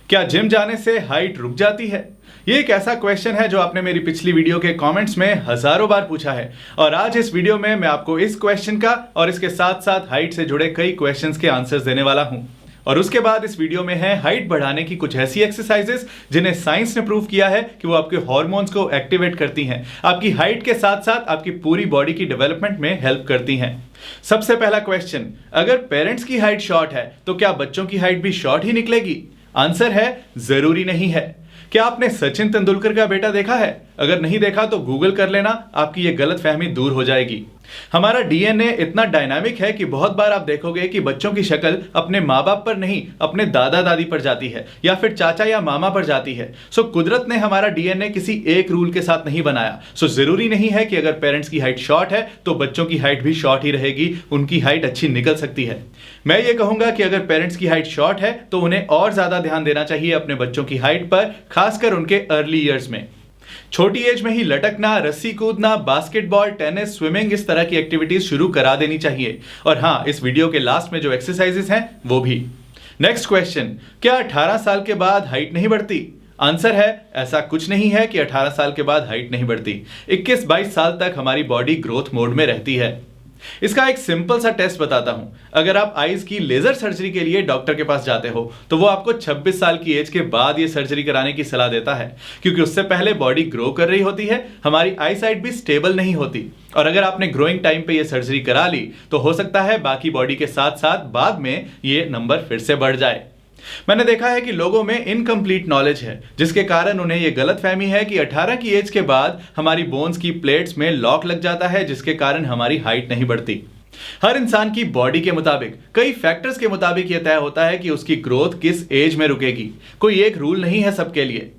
क्या जिम जाने से हाइट रुक जाती है? ये एक ऐसा क्वेश्चन है जो आपने मेरी पिछली वीडियो के कमेंट्स में हजारों बार पूछा है और आज इस वीडियो में मैं आपको इस क्वेश्चन का और इसके साथ साथ हाइट से जुड़े कई क्वेश्चंस के आंसर्स देने वाला हूं। और उसके बाद इस वीडियो में है हाइट बढ़ाने की कुछ ऐसी एक्सरसाइजेस जिन्हें साइंस ने प्रूव किया है कि वो आपके हार्मोन्स को एक्टिवेट करती हैं, आपकी हाइट के साथ साथ आपकी पूरी बॉडी की डेवलपमेंट में हेल्प करती हैं। सबसे पहला क्वेश्चन, अगर पेरेंट्स की हाइट शॉर्ट है तो क्या बच्चों की हाइट भी शॉर्ट ही निकलेगी? आंसर है जरूरी नहीं है। क्या आपने सचिन तेंदुलकर का बेटा देखा है? अगर नहीं देखा तो गूगल कर लेना, आपकी यह गलतफहमी दूर हो जाएगी। हमारा डीएनए इतना डायनामिक है कि बहुत बार आप देखोगे कि बच्चों की शक्ल अपने माँ बाप पर नहीं, अपने दादा दादी पर जाती है या फिर चाचा या मामा पर जाती है। सो कुदरत ने हमारा डीएनए किसी एक रूल के साथ नहीं बनाया। सो जरूरी नहीं है कि अगर पेरेंट्स की हाइट शॉर्ट है तो बच्चों की हाइट भी शॉर्ट ही रहेगी, उनकी हाइट अच्छी निकल सकती है। मैं ये कहूंगा कि अगर पेरेंट्स की हाइट शॉर्ट है तो उन्हें और ज्यादा ध्यान देना चाहिए अपने बच्चों की हाइट पर, खासकर उनके अर्ली ईयर्स में। छोटी एज में ही लटकना, रस्सी कूदना, बास्केटबॉल, टेनिस, स्विमिंग, इस तरह की एक्टिविटीज शुरू करा देनी चाहिए। और हाँ, इस वीडियो के लास्ट में जो एक्सरसाइजेस हैं वो भी। नेक्स्ट क्वेश्चन, क्या 18 साल के बाद हाइट नहीं बढ़ती? आंसर है ऐसा कुछ नहीं है कि 18 साल के बाद हाइट नहीं बढ़ती। 21-22 साल तक हमारी बॉडी ग्रोथ मोड में रहती है। इसका एक सिंपल सा टेस्ट बताता हूं। अगर आप आईज की लेजर सर्जरी के लिए डॉक्टर के पास जाते हो तो वो आपको 26 साल की एज के बाद ये सर्जरी कराने की सलाह देता है, क्योंकि उससे पहले बॉडी ग्रो कर रही होती है, हमारी आई साइट भी स्टेबल नहीं होती। और अगर आपने ग्रोइंग टाइम पे ये सर्जरी करा ली तो हो सकता है बाकी बॉडी के साथ साथ बाद में ये नंबर फिर से बढ़ जाए। मैंने देखा है कि लोगों में इनकम्प्लीट नॉलेज है, जिसके कारण उन्हें यह गलतफहमी है कि 18 की एज के बाद हमारी बोन्स की प्लेट्स में लॉक लग जाता है, जिसके कारण हमारी हाइट नहीं बढ़ती। हर इंसान की बॉडी के मुताबिक, कई फैक्टर्स के मुताबिक यह तय होता है कि उसकी ग्रोथ किस एज में रुकेगी। कोई एक रूल नहीं है सबके लिए।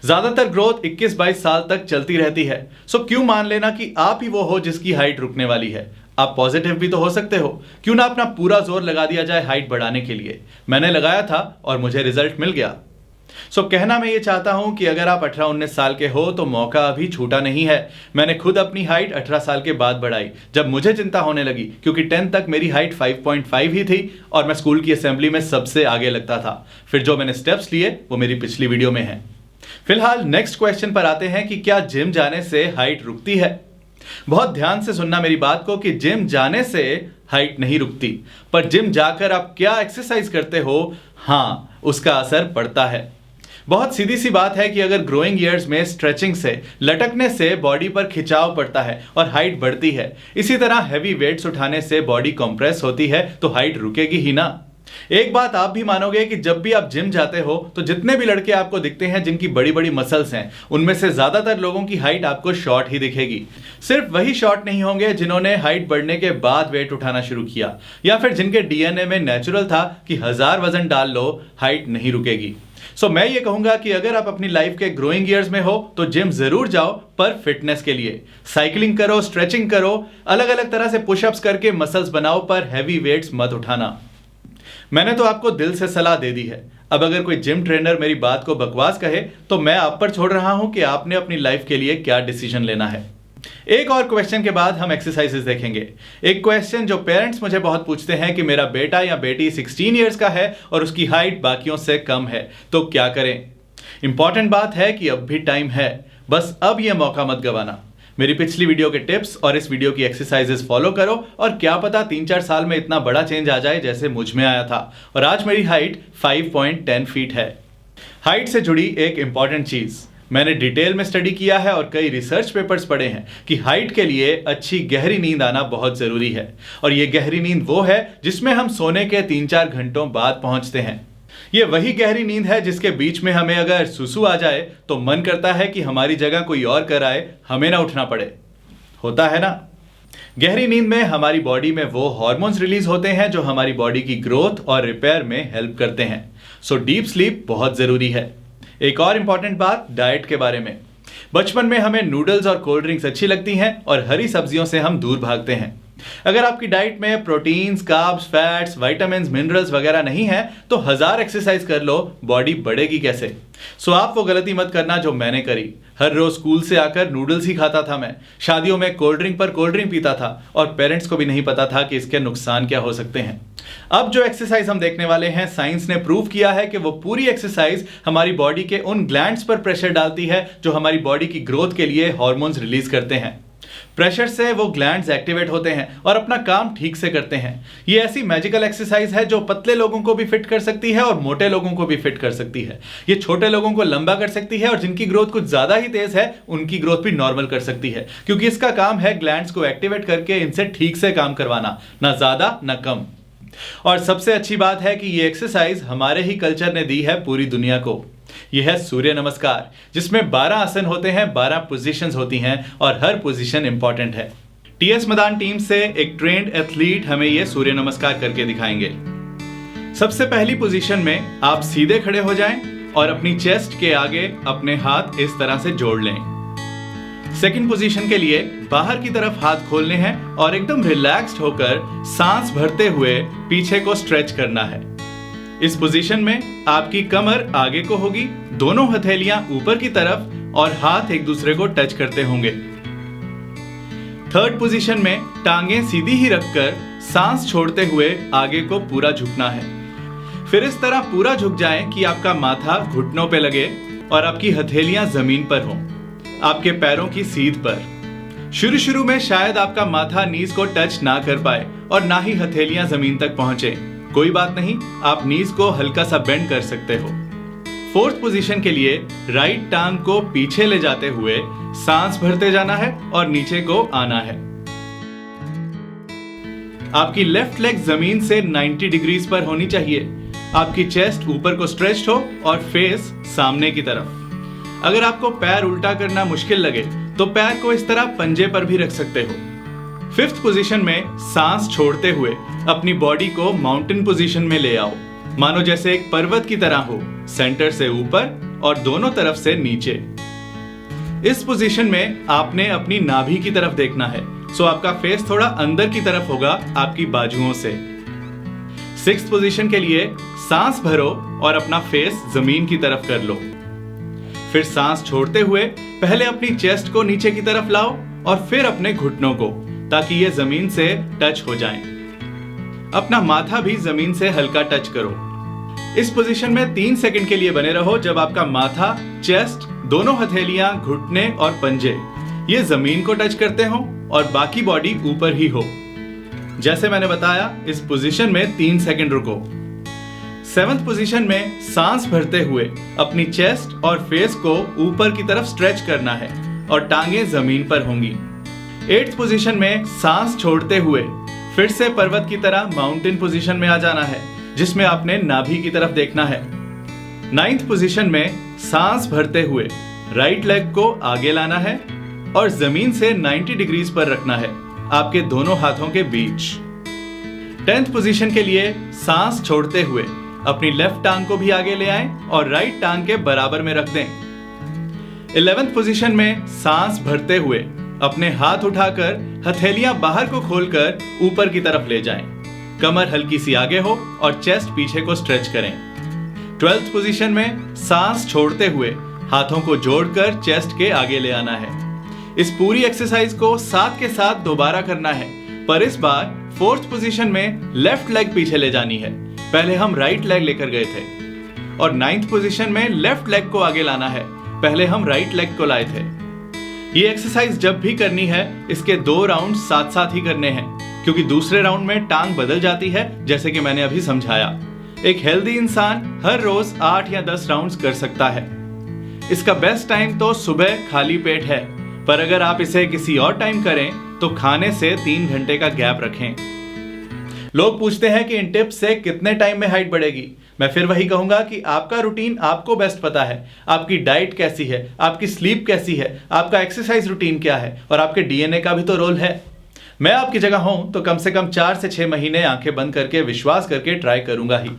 ज्यादातर ग्रोथ 21-22 साल तक चलती रहती है। सो क्यों मान लेना कि आप ही वो हो जिसकी हाइट रुकने वाली है? आप पॉजिटिव भी तो हो सकते हो। क्यों ना अपना पूरा जोर लगा दिया जाए हाइट बढ़ाने के लिए। मैंने लगाया था और मुझे रिजल्ट मिल गया। सो कहना मैं ये चाहता हूं कि अगर आप 18-19 साल के हो तो मौका अभी छूटा नहीं है। मैंने खुद अपनी हाइट 18 साल के बाद बढ़ाई, जब मुझे चिंता होने लगी, क्योंकि 10 तक मेरी हाइट 5.5 ही थी और मैं स्कूल की असेंबली में सबसे आगे लगता था। फिर जो मैंने स्टेप्स लिए वो मेरी पिछली वीडियो में है। फिलहाल नेक्स्ट क्वेश्चन पर आते हैं कि क्या जिम जाने से हाइट रुकती है? बहुत ध्यान से सुनना मेरी बात को कि जिम जाने से हाइट नहीं रुकती, पर जिम जाकर आप क्या एक्सरसाइज करते हो, हाँ, उसका असर पड़ता है। बहुत सीधी सी बात है कि अगर ग्रोइंग ईयर्स में स्ट्रेचिंग से, लटकने से बॉडी पर खिंचाव पड़ता है और हाइट बढ़ती है। इसी तरह हैवी वेट्स उठाने से बॉडी कंप्रेस होती है तो हाइट रुकेगी ही ना। एक बात आप भी मानोगे कि जब भी आप जिम जाते हो तो जितने भी लड़के आपको दिखते हैं जिनकी बड़ी बड़ी मसल्स हैं, उनमें से ज्यादातर लोगों की हाइट आपको शॉर्ट ही दिखेगी। सिर्फ वही शॉर्ट नहीं होंगे जिन्होंने हाइट बढ़ने के बाद वेट उठाना शुरू किया, या फिर जिनके डीएनए में नेचुरल था कि 1000 वजन डाल लो, हाइट नहीं रुकेगी। सो मैं ये कहूंगा कि अगर आप अपनी लाइफ के ग्रोइंग ईयर्स में हो तो जिम जरूर जाओ, पर फिटनेस के लिए। साइकिलिंग करो, स्ट्रेचिंग करो, अलग अलग तरह से पुशअप्स करके मसल्स बनाओ, पर हैवी वेट्स मत उठाना। मैंने तो आपको दिल से सलाह दे दी है। अब अगर कोई जिम ट्रेनर मेरी बात को बकवास कहे तो मैं आप पर छोड़ रहा हूं कि आपने अपनी लाइफ के लिए क्या डिसीजन लेना है। एक और क्वेश्चन के बाद हम एक्सरसाइजेस देखेंगे। एक क्वेश्चन जो पेरेंट्स मुझे बहुत पूछते हैं कि मेरा बेटा या बेटी 16 इयर्स का है और उसकी हाइट बाकियों से कम है, तो क्या करें? इंपॉर्टेंट बात है कि अब भी टाइम है, बस अब यह मौका मत गवाना। मेरी पिछली वीडियो के टिप्स और इस वीडियो की एक्सरसाइजेस फॉलो करो और क्या पता 3-4 साल में इतना बड़ा चेंज आ जाए जैसे मुझ में आया था। और आज मेरी हाइट 5.10 फीट है। हाइट से जुड़ी एक इंपॉर्टेंट चीज मैंने डिटेल में स्टडी किया है और कई रिसर्च पेपर्स पढ़े हैं कि हाइट के लिए अच्छी गहरी नींद आना बहुत जरूरी है। और ये गहरी नींद वो है जिसमें हम सोने के 3-4 घंटों बाद पहुंचते हैं। ये वही गहरी नींद है जिसके बीच में हमें अगर सुसु आ जाए तो मन करता है कि हमारी जगह कोई और कराए, हमें ना उठना पड़े। होता है ना? गहरी नींद में हमारी बॉडी में वो हार्मोन्स रिलीज होते हैं जो हमारी बॉडी की ग्रोथ और रिपेयर में हेल्प करते हैं। सो डीप स्लीप बहुत जरूरी है। एक और इंपॉर्टेंट बात डाइट के बारे में। बचपन में हमें नूडल्स और कोल्ड ड्रिंक्स अच्छी लगती हैं और हरी सब्जियों से हम दूर भागते हैं। अगर आपकी डाइट में proteins, carbs, fats, vitamins, minerals वगैरह नहीं है तो 1000 एक्सरसाइज कर लो, बॉडी बढ़ेगी कैसे? सो आप वो गलती मत करना जो मैंने करी। हर रोज स्कूल से आकर नूडल्स ही खाता था मैं, शादियों में कोल्ड ड्रिंक पर कोल्ड ड्रिंक पीता था और पेरेंट्स को भी नहीं पता था कि इसके नुकसान क्या हो सकते हैं। अब जो एक्सरसाइज हम देखने वाले हैं, साइंस ने प्रूव किया है कि वो पूरी एक्सरसाइज हमारी बॉडी के उन ग्लैंड्स पर प्रेशर डालती है जो हमारी बॉडी की ग्रोथ के लिए हार्मोन्स रिलीज करते हैं। प्रेशर से वो ग्लैंड्स एक्टिवेट होते हैं और अपना काम ठीक से करते हैं। ये ऐसी मैजिकल एक्सरसाइज है जो पतले लोगों को भी फिट कर सकती है और मोटे लोगों को भी फिट कर सकती है। ये छोटे लोगों को लंबा कर सकती है और जिनकी ग्रोथ कुछ ज्यादा ही तेज है उनकी ग्रोथ भी नॉर्मल कर सकती है, क्योंकि इसका काम है ग्लैंड्स को एक्टिवेट करके इनसे ठीक से काम करवाना, ना ज्यादा ना कम। और सबसे अच्छी बात है कि ये एक्सरसाइज हमारे ही कल्चर ने दी है पूरी दुनिया को। यह है सूर्य नमस्कार, जिसमें 12 आसन होते हैं, 12 पोजीशंस होती हैं और हर पोजीशन इंपॉर्टेंट है। टीएस मदान टीम से एक ट्रेंड एथलीट हमें यह सूर्य नमस्कार करके दिखाएंगे। सबसे पहली पोजीशन में आप सीधे खड़े हो जाएं और अपनी चेस्ट के आगे अपने हाथ इस तरह से जोड़ लें। सेकंड पोजीशन के लिए बाहर की तरफ हाथ खोलने हैं और एकदम रिलैक्स्ड होकर सांस भरते हुए पीछे को स्ट्रेच करना है। इस पोजीशन में आपकी कमर आगे को होगी, दोनों हथेलियां ऊपर की तरफ और हाथ एक दूसरे को टच करते होंगे। थर्ड पोजीशन में टांगे सीधी ही रखकर सांस छोड़ते हुए आगे को पूरा झुकना है। फिर इस तरह पूरा झुक जाएं कि आपका माथा घुटनों पे लगे और आपकी हथेलियां जमीन पर हों, आपके पैरों की सीध पर। शुरू में शायद आपका माथा नीज को टच ना कर पाए और ना ही हथेलियां जमीन तक पहुंचे। कोई बात नहीं, आप नीज को हल्का सा बेंड कर सकते हो। फोर्थ पोजीशन के लिए राइट टांग को पीछे ले जाते हुए सांस भरते जाना है और नीचे को आना है। आपकी लेफ्ट लेग जमीन से 90 डिग्रीज पर होनी चाहिए। आपकी चेस्ट ऊपर को स्ट्रेच्ड हो और फेस सामने की तरफ। अगर आपको पैर उल्टा करना मुश्किल लगे तो पैर को इस तरह पंजे पर भी रख सकते हो। फिफ्थ पोजीशन में सांस छोड़ते हुए अपनी बॉडी को माउंटेन पोजीशन में ले आओ, मानो जैसे एक पर्वत की तरह हो, सेंटर से ऊपर और दोनों तरफ से नीचे। इस पोजीशन में आपने अपनी नाभि की तरफ देखना है, सो आपका फेस थोड़ा अंदर की तरफ होगा आपकी बाजुओं से। सिक्स्थ पोजीशन के लिए सांस भरो और अपना फेस जमीन की तरफ कर लो। फिर सांस छोड़ते हुए पहले अपनी चेस्ट को नीचे की तरफ लाओ और फिर अपने घुटनों को, ताकि ये जमीन से टच हो जाएं। अपना माथा भी जमीन से हल्का टच करो। इस पोजीशन में 3 सेकंड के लिए बने रहो, जब आपका माथा, चेस्ट, दोनों हथेलियां, घुटने और पंजे ये जमीन को टच करते हो और बाकी बॉडी ऊपर ही हो। जैसे मैंने बताया, इस पोजीशन में 3 सेकंड रुको। 7th पोजीशन में सांस भरते हुए अपनी चेस्ट और फेस को ऊपर की तरफ स्ट्रेच करना है और टांगे जमीन पर होंगी। 8th पोजीशन में सांस छोड़ते हुए फिर से पर्वत की तरह माउंटेन पोजीशन में आ जाना है, जिसमें आपने नाभि की तरफ देखना है। 9th पोजीशन में सांस भरते हुए राइट लेग को आगे लाना है और जमीन से 90 डिग्रीज पर रखना है, आपके दोनों हाथों के बीच। 10th पोजीशन के लिए सांस छोड़ते हुए अपनी लेफ्ट टांग को भी आगे ले आएं और राइट टांग के बराबर में रख दें। 11th पोजीशन में सांस भरते हुए अपने हाथ उठाकर हथेलियां बाहर को खोलकर ऊपर की तरफ ले जाएं। कमर हल्की सी आगे हो और चेस्ट पीछे को स्ट्रेच करें। 12th पोजीशन में सांस छोड़ते हुए हाथों को जोड़कर चेस्ट के आगे ले आना है। इस पूरी एक्सरसाइज को साथ के साथ दोबारा करना है, पर इस बार 4th पोजीशन में लेफ्ट लेग पीछे ले जानी है। पहले हम राइट लेग लेकर गए थे। और 9th पोजीशन में लेफ्ट लेग को आगे लाना है, पहले हम राइट लेग को लाए थे। ये एक्सरसाइज जब भी करनी है, इसके 2 राउंड साथ साथ ही करने हैं, क्योंकि दूसरे राउंड में टांग बदल जाती है, जैसे कि मैंने अभी समझाया। एक हेल्दी इंसान हर रोज 8 या 10 राउंड्स कर सकता है। इसका बेस्ट टाइम तो सुबह खाली पेट है, पर अगर आप इसे किसी और टाइम करें तो खाने से 3 घंटे का गैप रखें। लोग पूछते हैं कि इन टिप्स से कितने टाइम में हाइट बढ़ेगी। मैं फिर वही कहूंगा कि आपका रूटीन आपको बेस्ट पता है। आपकी डाइट कैसी है, आपकी स्लीप कैसी है, आपका एक्सरसाइज रूटीन क्या है, और आपके डीएनए का भी तो रोल है। मैं आपकी जगह हूं तो कम से कम 4 से 6 महीने आंखें बंद करके विश्वास करके ट्राई करूंगा ही।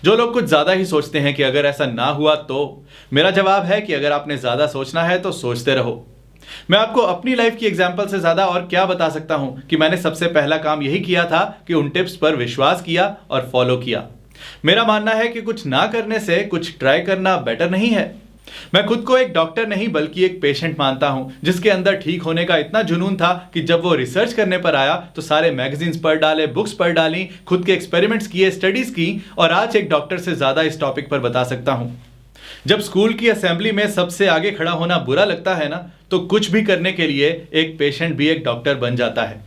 जो लोग कुछ ज्यादा ही सोचते हैं कि अगर ऐसा ना हुआ तो, मेरा जवाब है कि अगर आपने ज्यादा सोचना है तो सोचते रहो। मैं आपको अपनी लाइफ की एग्जाम्पल से ज्यादा और क्या बता सकता हूं कि मैंने सबसे पहला काम यही किया था कि उन टिप्स पर विश्वास किया और फॉलो किया। मेरा मानना है कि कुछ ना करने से कुछ ट्राई करना बेटर नहीं है। मैं खुद को एक डॉक्टर नहीं बल्कि एक पेशेंट मानता हूं, जिसके अंदर ठीक होने का इतना जुनून था कि जब वो रिसर्च करने पर आया तो सारे मैगजीन्स पढ़ डाले, बुक्स पढ़ डाली, खुद के एक्सपेरिमेंट्स किए, स्टडीज की और आज एक डॉक्टर से ज्यादा इस टॉपिक पर बता सकता हूं। जब स्कूल की असेंबली में सबसे आगे खड़ा होना बुरा लगता है ना, तो कुछ भी करने के लिए एक पेशेंट भी एक डॉक्टर बन जाता है।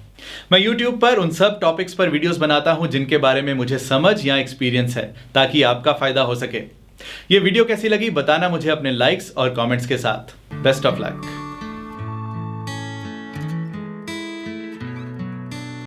मैं YouTube पर उन सब टॉपिक्स पर वीडियोस बनाता हूं जिनके बारे में मुझे समझ या एक्सपीरियंस है, ताकि आपका फायदा हो सके। ये वीडियो कैसी लगी बताना मुझे अपने लाइक्स और कमेंट्स के साथ। Best of luck.